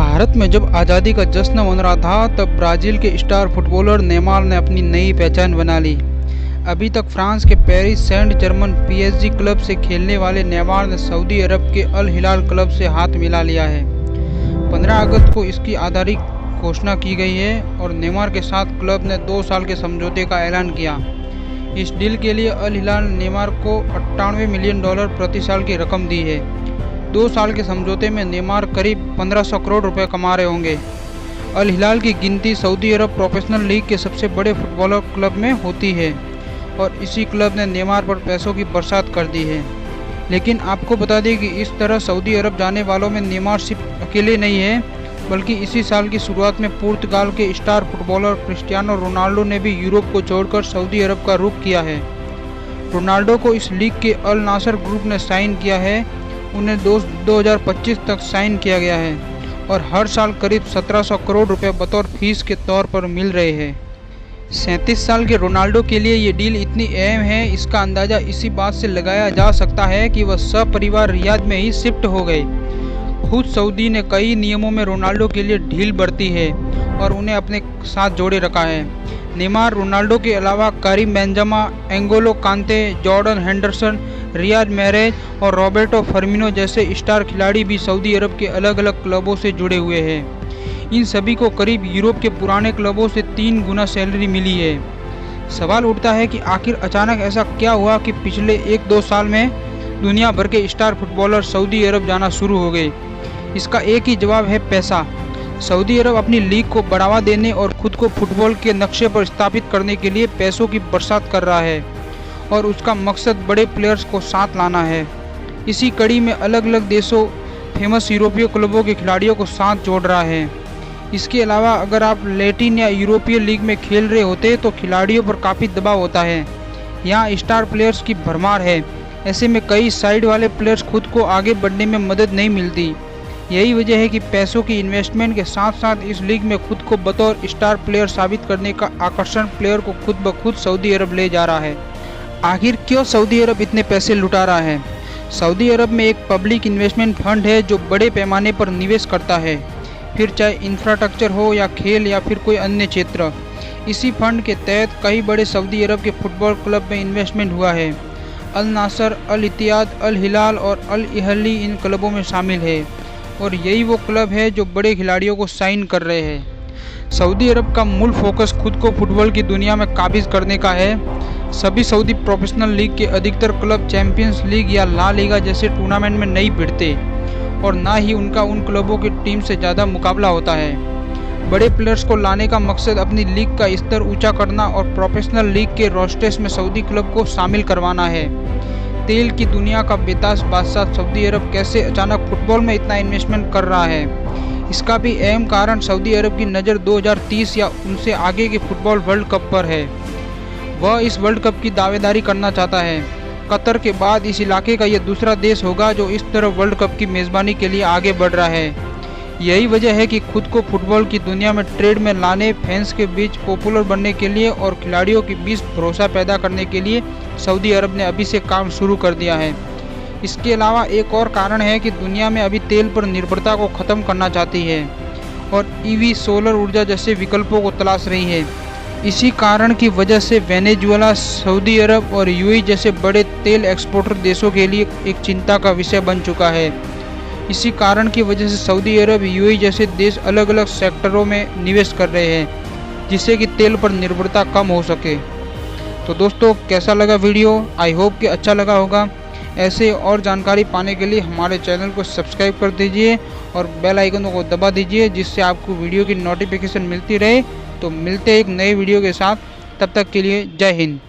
भारत में जब आज़ादी का जश्न मन रहा था तब ब्राज़ील के स्टार फुटबॉलर नेमार ने अपनी नई पहचान बना ली। अभी तक फ्रांस के Paris Saint Germain PSG club से खेलने वाले नेमार ने सऊदी अरब के अल हिलाल क्लब से हाथ मिला लिया है। 15 अगस्त को इसकी आधिकारिक घोषणा की गई है और नेमार के साथ क्लब ने 2 साल के समझौते का ऐलान किया। इस डील के लिए अल हिलाल नेमार को $98 मिलियन प्रति साल की रकम दी है। 2 साल के समझौते में नेमार करीब 1500 करोड़ रुपए कमा रहे होंगे। अल हिलाल की गिनती सऊदी अरब प्रोफेशनल लीग के सबसे बड़े फुटबॉलर क्लब में होती है और इसी क्लब ने नेमार पर पैसों की बरसात कर दी है। लेकिन आपको बता दें कि इस तरह सऊदी अरब जाने वालों में नेमार सिर्फ अकेले नहीं है, बल्कि इसी साल की शुरुआत में पुर्तगाल के स्टार फुटबॉलर क्रिस्टियानो रोनाल्डो ने भी यूरोप को छोड़कर सऊदी अरब का रुख किया है। रोनाल्डो को इस लीग के अल नासर ग्रुप ने साइन किया है। उन्हें 2025 तक साइन किया गया है और हर साल करीब 1700 करोड़ रुपए बतौर फीस के तौर पर मिल रहे हैं। 37 साल के रोनाल्डो के लिए ये डील इतनी अहम है, इसका अंदाज़ा इसी बात से लगाया जा सकता है कि वह सपरिवार रियाद में ही शिफ्ट हो गए। खुद सऊदी ने कई नियमों में रोनाल्डो के लिए ढील बरती है और उन्हें अपने साथ जोड़े रखा है। नेमार रोनाल्डो के अलावा Karim Benzema, एंगोलो कांते, Jordan Henderson, Riyadh मैहरेज और रॉबर्टो फर्मिनो जैसे स्टार खिलाड़ी भी सऊदी अरब के अलग अलग क्लबों से जुड़े हुए हैं। इन सभी को करीब यूरोप के पुराने क्लबों से 3 गुना सैलरी मिली है। सवाल उठता है कि आखिर अचानक ऐसा क्या हुआ कि पिछले 1-2 साल में दुनिया भर के स्टार फुटबॉलर सऊदी अरब जाना शुरू हो गए। इसका एक ही जवाब है, पैसा। सऊदी अरब अपनी लीग को बढ़ावा देने और खुद को फुटबॉल के नक्शे पर स्थापित करने के लिए पैसों की बरसात कर रहा है और उसका मकसद बड़े प्लेयर्स को साथ लाना है। इसी कड़ी में अलग अलग देशों फेमस यूरोपीय क्लबों के खिलाड़ियों को साथ जोड़ रहा है। इसके अलावा अगर आप लैटिन या यूरोपीय लीग में खेल रहे होते तो खिलाड़ियों पर काफ़ी दबाव होता है। यहाँ स्टार प्लेयर्स की भरमार है। ऐसे में कई साइड वाले प्लेयर्स खुद को आगे बढ़ने में मदद नहीं मिलती। यही वजह है कि पैसों की इन्वेस्टमेंट के साथ साथ इस लीग में खुद को बतौर स्टार प्लेयर साबित करने का आकर्षण प्लेयर को खुद ब खुद सऊदी अरब ले जा रहा है। आखिर क्यों सऊदी अरब इतने पैसे लुटा रहा है? सऊदी अरब में एक पब्लिक इन्वेस्टमेंट फंड है जो बड़े पैमाने पर निवेश करता है, फिर चाहे इंफ्रास्ट्रक्चर हो या खेल या फिर कोई अन्य क्षेत्र। इसी फंड के तहत कई बड़े सऊदी अरब के फुटबॉल क्लब में इन्वेस्टमेंट हुआ है। अल नासर, अल इत्तिहाद, अल हिलाल और अल अहली इन क्लबों में शामिल है और यही वो क्लब है जो बड़े खिलाड़ियों को साइन कर रहे हैं। सऊदी अरब का मूल फोकस खुद को फुटबॉल की दुनिया में काबिज करने का है। सभी सऊदी प्रोफेशनल लीग के अधिकतर क्लब चैंपियंस लीग या ला लीगा जैसे टूर्नामेंट में नहीं भिड़ते और ना ही उनका उन क्लबों की टीम से ज़्यादा मुकाबला होता है। बड़े प्लेयर्स को लाने का मकसद अपनी लीग का स्तर ऊंचा करना और प्रोफेशनल लीग के रोस्टर्स में सऊदी क्लब को शामिल करवाना है। तेल की दुनिया का बेताज बादशाह सऊदी अरब कैसे अचानक फुटबॉल में इतना इन्वेस्टमेंट कर रहा है? इसका भी अहम कारण सऊदी अरब की नज़र 2030 या उनसे आगे के फुटबॉल वर्ल्ड कप पर है। वह इस वर्ल्ड कप की दावेदारी करना चाहता है। कतर के बाद इस इलाके का यह दूसरा देश होगा जो इस तरह वर्ल्ड कप की मेज़बानी के लिए आगे बढ़ रहा है। यही वजह है कि खुद को फुटबॉल की दुनिया में ट्रेड में लाने, फैंस के बीच पॉपुलर बनने के लिए और खिलाड़ियों के बीच भरोसा पैदा करने के लिए सऊदी अरब ने अभी से काम शुरू कर दिया है। इसके अलावा एक और कारण है कि दुनिया में अभी तेल पर निर्भरता को ख़त्म करना चाहती है और ईवी, सोलर ऊर्जा जैसे विकल्पों को तलाश रही है। इसी कारण की वजह से वेनेजुएला, सऊदी अरब और यूएई जैसे बड़े तेल एक्सपोर्टर देशों के लिए एक चिंता का विषय बन चुका है। इसी कारण की वजह से सऊदी अरब, यूएई जैसे देश अलग अलग सेक्टरों में निवेश कर रहे हैं जिससे कि तेल पर निर्भरता कम हो सके। तो दोस्तों, कैसा लगा वीडियो? आई होप कि अच्छा लगा होगा। ऐसे और जानकारी पाने के लिए हमारे चैनल को सब्सक्राइब कर दीजिए और बेल आइकन को दबा दीजिए जिससे आपको वीडियो की नोटिफिकेशन मिलती रहे। तो मिलते हैं एक नए वीडियो के साथ, तब तक के लिए जय हिंद।